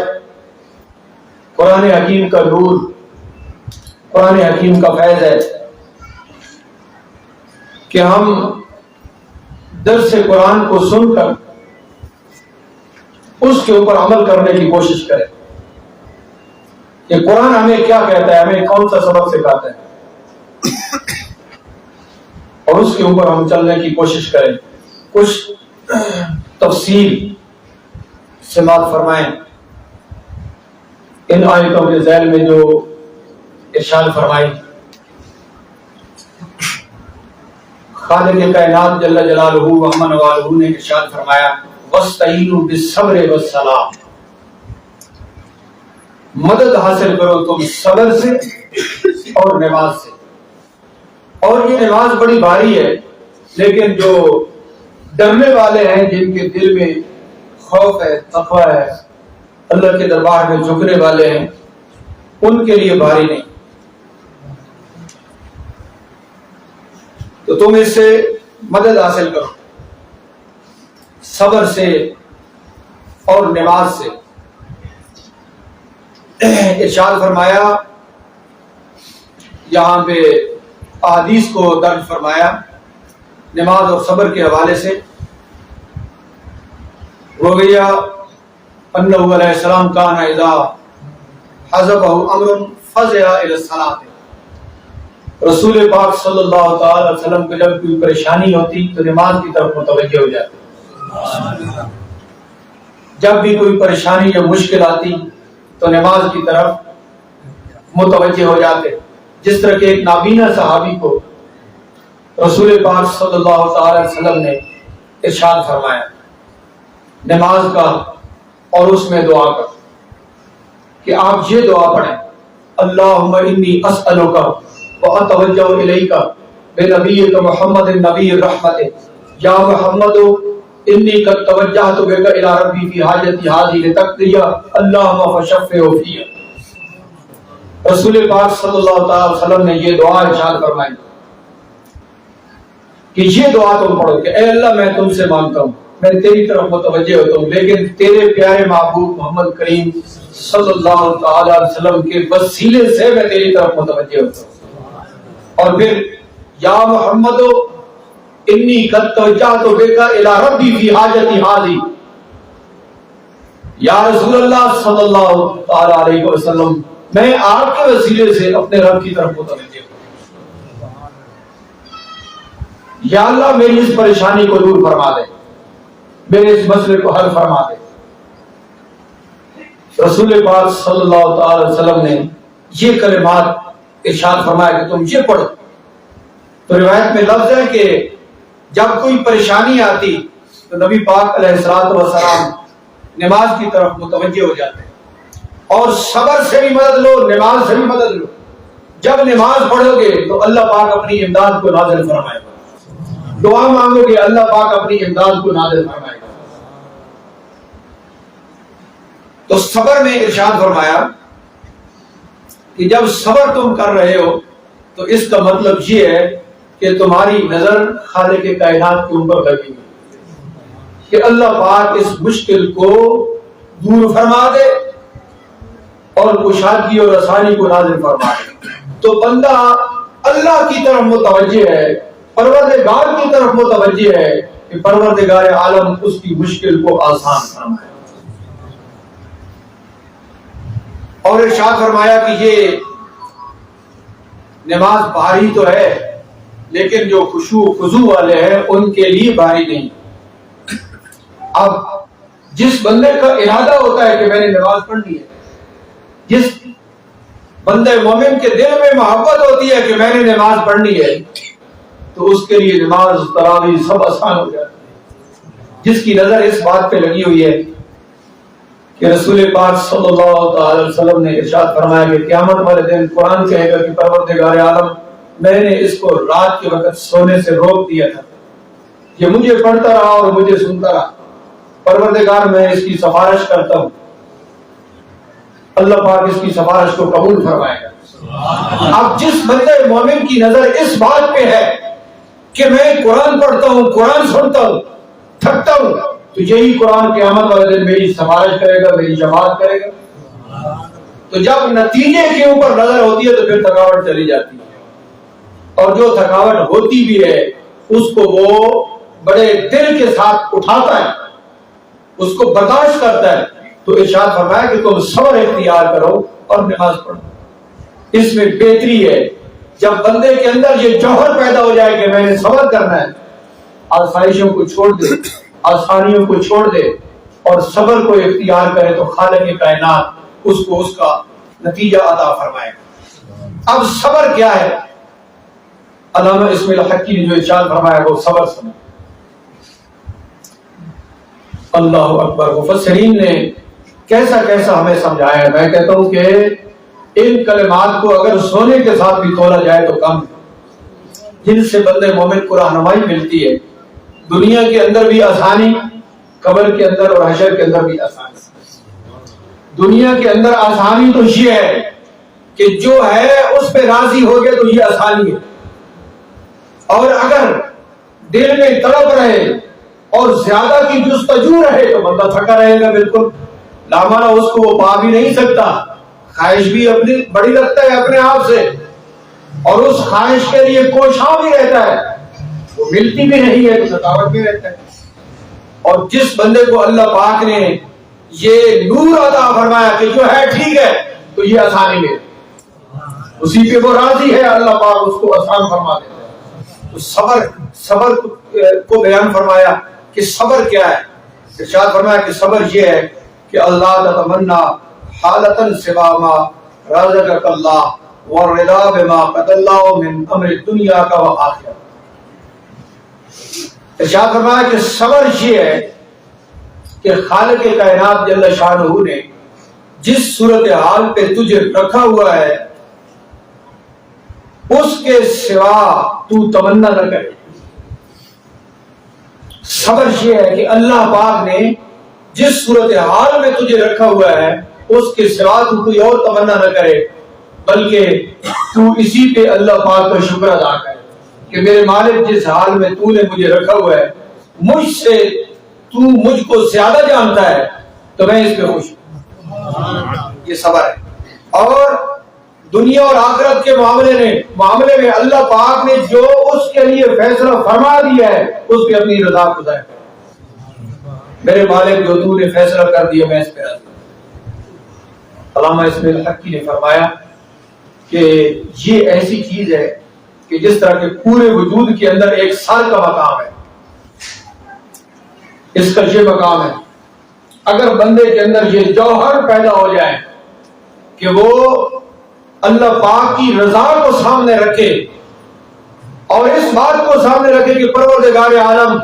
Speaker 1: قرآن حکیم کا نور، قرآن حکیم کا فیض ہے کہ ہم درس قرآن کو سن کر اس کے اوپر عمل کرنے کی کوشش کریں کہ قرآن ہمیں کیا کہتا ہے، ہمیں کون سا سبق سکھاتا ہے، اور اس کے اوپر ہم چلنے کی کوشش کریں۔ کچھ تفصیل سماعت فرمائیں ان آیتوں کے ذیل میں جو ارشاد فرمائی۔ خالق کائنات جل جلالہ و عظم نوالہ نے ارشاد فرمایا وَاسْتَعِینُوا بِالصَّبْرِ وَالصَّلَاةِ، مدد حاصل کرو تم صبر سے اور نماز سے۔ اور یہ نماز بڑی بھاری ہے، لیکن جو ڈرنے والے ہیں، جن کے دل میں خوف ہے، تقویٰ ہے، اللہ کے دربار میں جھکنے والے ہیں، ان کے لیے بھاری نہیں۔ تو تم اس سے مدد حاصل کرو، صبر سے اور نماز سے۔ ارشاد فرمایا، یہاں پہ احادیث کو درج فرمایا نماز اور صبر کے حوالے سے۔ رویہ انہ علیہ السلام کان اذا حزبہ امر فزع الی الصلاۃ، رسول پاک صلی اللہ تعالی علیہ وسلم کو جب کوئی پریشانی ہوتی تو نماز کی طرف متوجہ ہو جاتے، جب بھی کوئی پریشانی یا مشکل آتی تو نماز کی طرف متوجہ ہو جاتے۔ جس طرح کہ ایک نابینا صحابی کو رسول پاک صلی اللہ تعالی علیہ وسلم نے ارشاد فرمایا نماز کا اور اس میں دعا کا کہ آپ یہ دعا پڑھیں، اللہم انی اسألک واتوجہ الیک بنبیک محمد النبی الرحمت یا محمد انی قد توجہت بک الی ربی فی حاجتی ہذہ لتقضی اللہم فشفع فی۔ رسول پاک صلی اللہ تعالی وسلم نے یہ دعا ارشاد فرمائی کہ یہ دعا تم پڑھو کہ اے اللہ میں تم سے مانگتا ہوں، میں تیری طرف متوجہ ہوتا ہوں، لیکن تیرے پیارے محبوب محمد کریم صلی اللہ تعالی علیہ وسلم کے وسیلے سے میں تیری طرف متوجہ ہوتا ہوں۔ اور پھر یا محمد انی قد توجہت بک الی ربی فی حاجتی ہذہ، یا رسول اللہ صلی اللہ تعالی علیہ وسلم میں آپ کے وسیلے سے اپنے رب کی طرف متوجہ ہوں، یا اللہ میری اس پریشانی کو دور فرما دے، میرے اس مسئلے کو حل فرما دے۔ رسول پاک صلی اللہ تعالی وسلم نے یہ کلمات ارشاد فرمایا کہ تم یہ پڑھو۔ تو روایت میں لفظ ہے کہ جب کوئی پریشانی آتی تو نبی پاک علیہ الصلوۃ والسلام نماز کی طرف متوجہ ہو جاتے ہیں، اور صبر سے بھی مدد لو، نماز سے بھی مدد لو۔ جب نماز پڑھو گے تو اللہ پاک اپنی امداد کو نازل فرمائے گا، دعا مانگو گے اللہ پاک اپنی امداد کو نازل فرمائے گا۔ تو صبر میں ارشاد فرمایا کہ جب صبر تم کر رہے ہو تو اس کا مطلب یہ ہے کہ تمہاری نظر خالق کائنات کے اوپر لگی ہوئی کہ اللہ پاک اس مشکل کو دور فرما دے اور کشادگی اور آسانی کو نازل فرما دے. تو بندہ اللہ کی طرف متوجہ ہے, پروردگار کی طرف متوجہ ہے کہ پروردگار عالم اس کی مشکل کو آسان فرمائے. اور ارشاد فرمایا کہ یہ نماز بھاری تو ہے لیکن جو خشوع خضوع والے ہیں ان کے لیے بھاری نہیں. اب جس بندے کا ارادہ ہوتا ہے کہ میں نے نماز پڑھنی ہے, جس بندے مومن کے دل میں محبت ہوتی ہے کہ میں نے نماز پڑھنی ہے, تو اس کے لیے نماز تراویح سب آسان ہو جاتی ہے. جس کی نظر اس بات پہ لگی ہوئی ہے کہ رسول پاک صلی اللہ تعالی وسلم نے ارشاد فرمایا کہ قیامت والے دن قرآن کہے گا کہ پروردگار عالم میں نے اس کو رات کے وقت سونے سے روک دیا تھا, یہ مجھے پڑھتا رہا اور مجھے سنتا رہا, پروردگار میں اس کی سفارش کرتا ہوں, اللہ پاک اس کی سفارش کو قبول فرمائے گا. اب جس بندے مومن کی نظر اس بات پہ ہے کہ میں قرآن پڑھتا ہوں, قرآن سنتا ہوں, تھکتا ہوں, تو یہی قرآن قیامت والے دن میری سفارش کرے گا, میری شفاعت کرے گا. تو جب نتیجے کے اوپر نظر ہوتی ہے تو پھر تھکاوٹ چلی جاتی ہے, اور جو تھکاوٹ ہوتی بھی ہے اس کو وہ بڑے دل کے ساتھ اٹھاتا ہے, اس کو برداشت کرتا ہے. تو ارشاد فرمایا کہ تم صبر اختیار کرو اور نماز پڑھو. اس میں بہتری ہے جب بندے کے اندر یہ جوہر پیدا ہو جائے کہ میں نے صبر کرنا ہے, آسائشوں کو چھوڑ دے, آسانیوں کو چھوڑ دے اور صبر کو اختیار کرے تو خالق کائنات اس کو اس کا نتیجہ عطا فرمائے. اب صبر کیا ہے؟ علامہ اسماعیل حقی نے جو ارشاد فرمایا وہ صبر سمجھ. اللہ اکبر. مفسرین نے کیسا کیسا ہمیں سمجھایا ہے. میں کہتا ہوں کہ ان کلمات کو اگر سونے کے ساتھ بھی تولا جائے تو کم ہے, جن سے بندے مومن کو رہنمائی ملتی ہے. دنیا کے اندر بھی آسانی, قبر کے اندر اور حشر کے اندر بھی آسانی. دنیا کے اندر آسانی تو یہ ہے کہ جو ہے اس پہ راضی ہو گئے تو یہ آسانی ہے, اور اگر دل میں تڑپ رہے اور زیادہ کی جستجو رہے تو بندہ تھکا رہے گا. بالکل لامانا اس کو وہ پا بھی نہیں سکتا, خواہش بھی اپنی بڑی رکھتا ہے اپنے آپ سے, اور اس خواہش کے لیے کوشاں بھی رہتا ہے, وہ ملتی بھی نہیں ہے تو تھکاوٹ بھی رہتا ہے. اور جس بندے کو اللہ پاک نے یہ نور عطا فرمایا کہ جو ہے ٹھیک ہے تو یہ آسانی میں اسی پہ وہ راضی ہے, اللہ پاک اس کو آسان فرما دیتا ہے. تو صبر کو بیان فرمایا کہ صبر کیا ہے. ارشاد فرمایا کہ صبر یہ ہے کہ اللہ تتمنا حالتاً سوا ما رزقک اللہ والرضا بما قضى اللہ من امر الدنیا کا وآخرہ. ارشاد فرمایا کہ صبر یہ ہے کہ خالق کائنات جل شانہ نے جس صورتحال پہ تجھے رکھا ہوا ہے اس کے سوا تو تمنا نہ کرے. صبر یہ ہے کہ اللہ پاک نے جس صورتحال میں تجھے رکھا ہوا ہے اس کے سوا تو کوئی اور تمنا نہ کرے, بلکہ تو اسی پہ اللہ پاک کا شکر ادا کرے کہ میرے مالک جس حال میں تو نے مجھے رکھا ہوا ہے مجھ سے تو مجھ کو زیادہ جانتا ہے تو میں اس پہ خوش ہوں. یہ صبر ہے. اور دنیا اور آخرت کے معاملے میں اللہ پاک نے جو اس کے لیے فیصلہ فرما دیا ہے اس پہ اپنی رضا خدا ہے. میرے مالک جو تو نے فیصلہ کر دیا میں اس پہ راضی ہوں. علامہ اسماعیل حقی نے فرمایا کہ یہ ایسی چیز ہے کہ جس طرح کے پورے وجود کے اندر ایک سر کا مقام ہے, اس کا یہ مقام ہے. اگر بندے کے اندر یہ جوہر پیدا ہو جائے کہ وہ اللہ پاک کی رضا کو سامنے رکھے اور اس بات کو سامنے رکھے کہ پروردگار عالم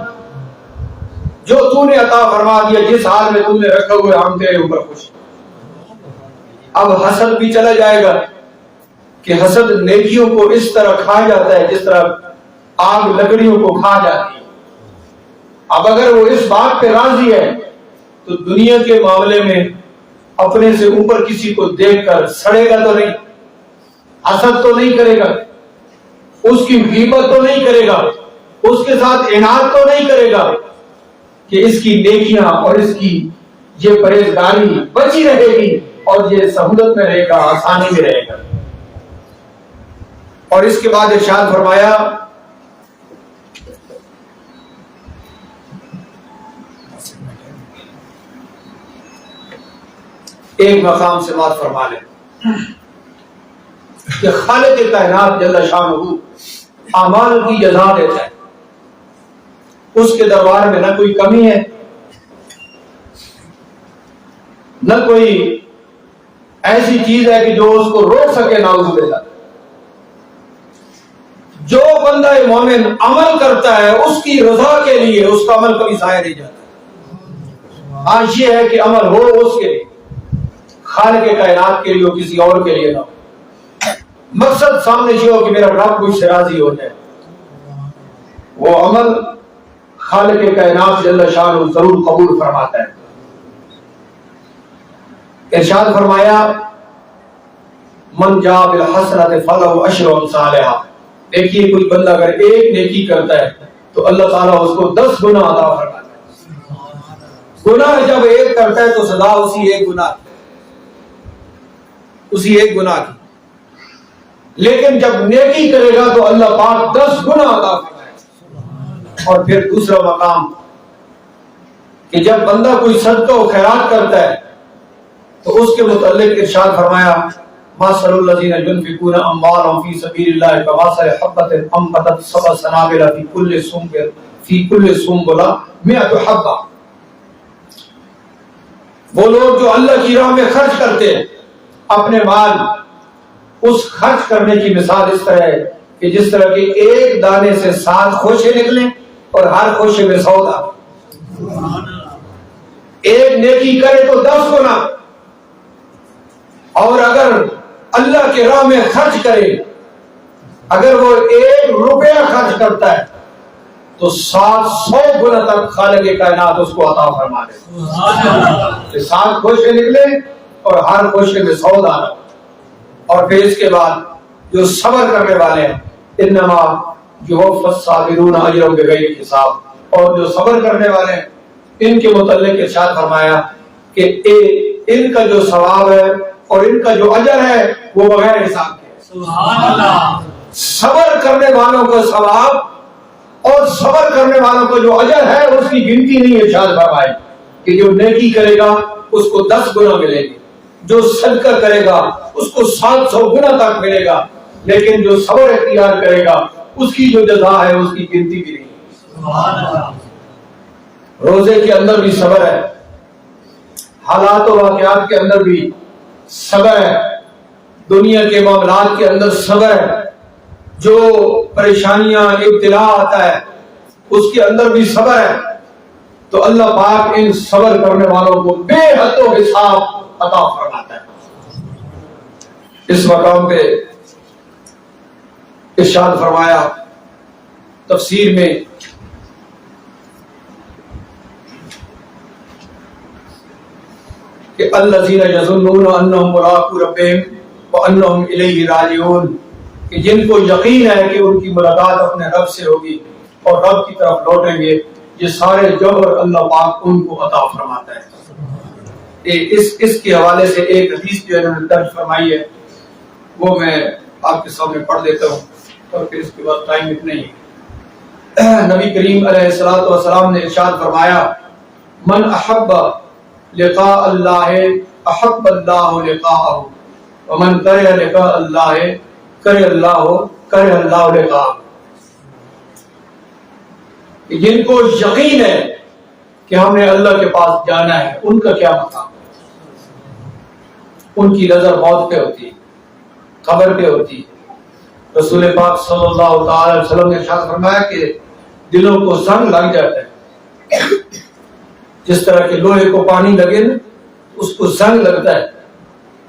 Speaker 1: جو تو نے عطا فرما دیا, جس حال میں تو نے رکھا ہوئے ہم تیرے اوپر خوش. اب حسد بھی چلا جائے گا کہ حسد نیکیوں کو اس طرح کھا جاتا ہے جس طرح آگ لکڑیوں کو کھا جاتی ہے. اب اگر وہ اس بات پہ راضی ہے تو دنیا کے معاملے میں اپنے سے اوپر کسی کو دیکھ کر سڑے گا تو نہیں, حسد تو نہیں کرے گا، اس کی غیبت تو نہیں کرے گا، اس کے ساتھ عناد تو نہیں کرے گا کہ اس کی نیکیاں اور اس کی یہ پرہیزگاری بچی رہے گی اور یہ سہولت میں رہے گا، آسانی میں رہے گا۔ اور اس کے بعد ارشاد فرمایا ایک مقام سے بات فرما لیں کہ خالق کائنات جل شانہ اعمال کی جزا دیتا ہے، اس کے دربار میں نہ کوئی کمی ہے نہ کوئی ایسی چیز ہے کہ جو اس کو روک سکے، نعوذ باللہ۔ جو بندہ مومن عمل کرتا ہے اس کی رضا کے لیے اس کا عمل کبھی ضائع نہیں جاتا۔ ہاں یہ ہے کہ عمل ہو اس کے لیے، خالق کائنات کے لیے ہو، کسی اور کے لیے نہ ہو، مقصد سامنے یہ ہو کہ میرا رب مجھ سے راضی ہو جائے، وہ عمل خالق کائنات جل شانہ ضرور قبول فرماتا ہے۔ ارشاد فرمایا من جاء بالحسنۃ فلہ عشر امثالھا، دیکھیے کوئی بندہ اگر ایک نیکی کرتا ہے تو اللہ تعالیٰ اس کو 10 گنا عطا فرماتا ہے۔ گناہ جب ایک کرتا ہے تو سزا اسی ایک گناہ کی، لیکن جب نیکی کرے گا تو اللہ پاک 10 گنا عطا فرمائے۔ اور پھر دوسرا مقام کہ جب بندہ کوئی صدقہ و خیرات کرتا ہے تو اس کے متعلق ارشاد فرمایا مثل الذین ينفقون اموالهم في سبيل الله كمثل حبة انبتت سبع سنابل في كل سنبلة 100 حبة۔ وہ لوگ جو اللہ کی راہ میں خرچ کرتے ہیں اپنے مال، اس خرچ کرنے کی مثال اس طرح ہے کہ جس طرح کہ ایک دانے سے 7 خوشے نکلیں اور ہر خوشے میں 100 دانے۔ ایک نیکی کرے تو 10 گنا، اور اگر اللہ کے راہ میں خرچ کرے، اگر وہ 1 روپیہ خرچ کرتا ہے تو 700 گنا تک خالق کائنات اس کو عطا فرما دے۔ 7 خوشے نکلے اور ہر خوشے میں 100 دانا۔ اور پھر اس کے بعد جو صبر کرنے والے ہیں انما یوفی الصابرون اجرهم بغیر حساب، اور جو صبر کرنے والے ہیں ان کے متعلق ارشاد فرمایا کہ ان کا جو ثواب ہے اور ان کا جو اجر ہے وہ بغیر حساب کے۔ سبحان اللہ۔ صبر کرنے والوں کا ثواب اور صبر کرنے والوں کا جو اجر ہے اس کی گنتی نہیں ارشاد فرمائی کہ جو نیکی کرے گا اس کو 10 گنا ملے گی، جو صدقہ کرے گا اس کو 700 گنا تک ملے گا، لیکن جو صبر اختیار کرے گا اس کی جو جزا ہے اس کی گنتی بھی نہیں۔ سبحان اللہ۔ روزے کے اندر بھی صبر ہے، حالات و واقعات کے اندر بھی صبر ہے، دنیا کے معاملات کے اندر صبر ہے، جو پریشانیاں ابتلا آتا ہے اس کے اندر بھی صبر ہے۔ تو اللہ پاک ان صبر کرنے والوں کو بے حد و حساب عطا فرماتا ہے۔ اس مقام پہ ارشاد فرمایا تفسیر میں کہ الذین یظنون انہم ملاقو ربہم وانہم الیہ راجعون، کہ جن کو یقین ہے کہ ان کی ملاقات اپنے رب سے ہوگی اور رب کی طرف لوٹیں گے، یہ سارے جبر اللہ پاک ان کو عطا فرماتا ہے۔ اس کے حوالے سے ایک حدیث جو انہوں نے درج فرمائی ہے وہ میں آپ کے سامنے پڑھ دیتا ہوں اور پھر اس کے بعد ٹائم اتنا ہی ہے۔ نبی کریم علیہ الصلوۃ والسلام نے ارشاد فرمایا من احب لقاء اللہ احب اللہ لقاءہ ومن کرہ لقاء اللہ کرہ اللہ لقاءہ۔ جن کو یقین ہے کہ ہم نے اللہ کے پاس جانا ہے ان کا کیا مقام، ان کی نظر موت پہ ہوتی ہے، قبر پہ ہوتی ہے۔ رسول پاک صلی اللہ تعالی علیہ وسلم نے ارشاد فرمایا کہ دلوں کو زنگ لگ جاتا ہے، جس طرح کہ لوہے کو پانی لگے نا اس کو زنگ لگتا ہے۔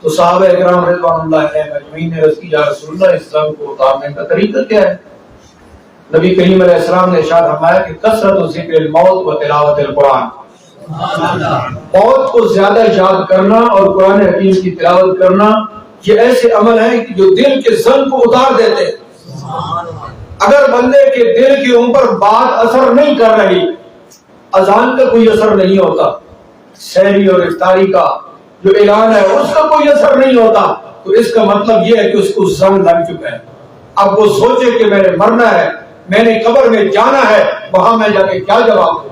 Speaker 1: تو صحابہ اکرام رضوان اللہ علیہم اجمعین نے عرض کی یا رسول اللہ اس زنگ کو اتارنے کا طریقہ کیا ہے؟ نبی کریم علیہ السلام نے ارشاد فرمایا کہ کثرت ذکر الموت و تلاوت القرآن، موت کو زیادہ یاد کرنا اور قرآن حکیم کی تلاوت کرنا یہ ایسے عمل ہیں کہ جو دل کے زن کو اتار دیتے ہیں۔ اگر بندے کے دل کے اوپر بات اثر نہیں کر رہی، اذان کا کوئی اثر نہیں ہوتا، سحری اور افطاری کا جو اعلان ہے اس کا کوئی اثر نہیں ہوتا، تو اس کا مطلب یہ ہے کہ اس کو زن لگ چکا ہے۔ اب وہ سوچے کہ میں نے مرنا ہے، میں نے قبر میں جانا ہے، وہاں میں جا کے کیا جواب دوں؟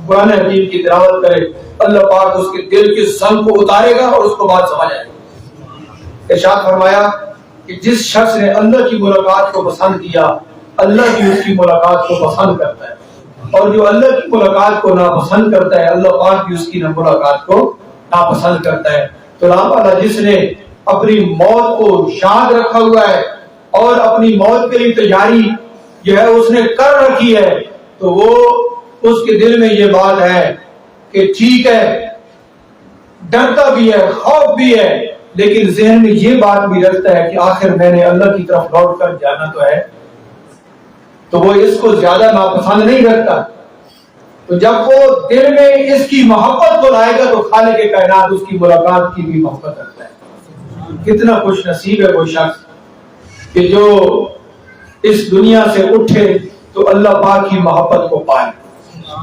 Speaker 1: قرآن حکیم کی تلاوت کرے، اللہ پاک اس کے دل کے زن کو اتارے گا اور اس کو بات سمجھ آئے گی۔ ارشاد فرمایا کہ جس شخص نے اللہ کی ملاقات کو پسند کیا، اللہ بھی اس کی ملاقات کو پسند کرتا ہے، اور جو اللہ کی ملاقات کو ناپسند کرتا ہے، اللہ پاک بھی اس کی ملاقات کو ناپسند کرتا ہے۔ تو اللہ جس نے اپنی موت کو یاد رکھا ہوا ہے اور اپنی موت کے لیے تیاری جو ہے اس نے کر رکھی ہے، تو وہ اس کے دل میں یہ بات ہے کہ ٹھیک ہے، ڈرتا بھی ہے، خوف بھی ہے، لیکن ذہن میں یہ بات بھی رکھتا ہے کہ آخر میں نے اللہ کی طرف لوٹ کر جانا تو ہے، تو وہ اس کو زیادہ ناپسند نہیں رکھتا۔ تو جب وہ دل میں اس کی محبت کو لائے گا تو خالق کائنات اس کی ملاقات کی بھی محبت رکھتا ہے۔ کتنا خوش نصیب ہے وہ شخص کہ جو اس دنیا سے اٹھے تو اللہ پاک کی محبت کو پائے۔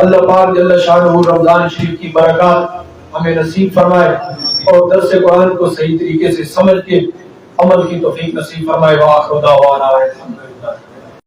Speaker 1: اللہ پاک جل شانہ رمضان شریف کی برکات ہمیں نصیب فرمائے اور درس قرآن کو صحیح طریقے سے سمجھ کے عمل کی توفیق نصیب فرمائے۔ وآخر دعوانا الحمدللہ۔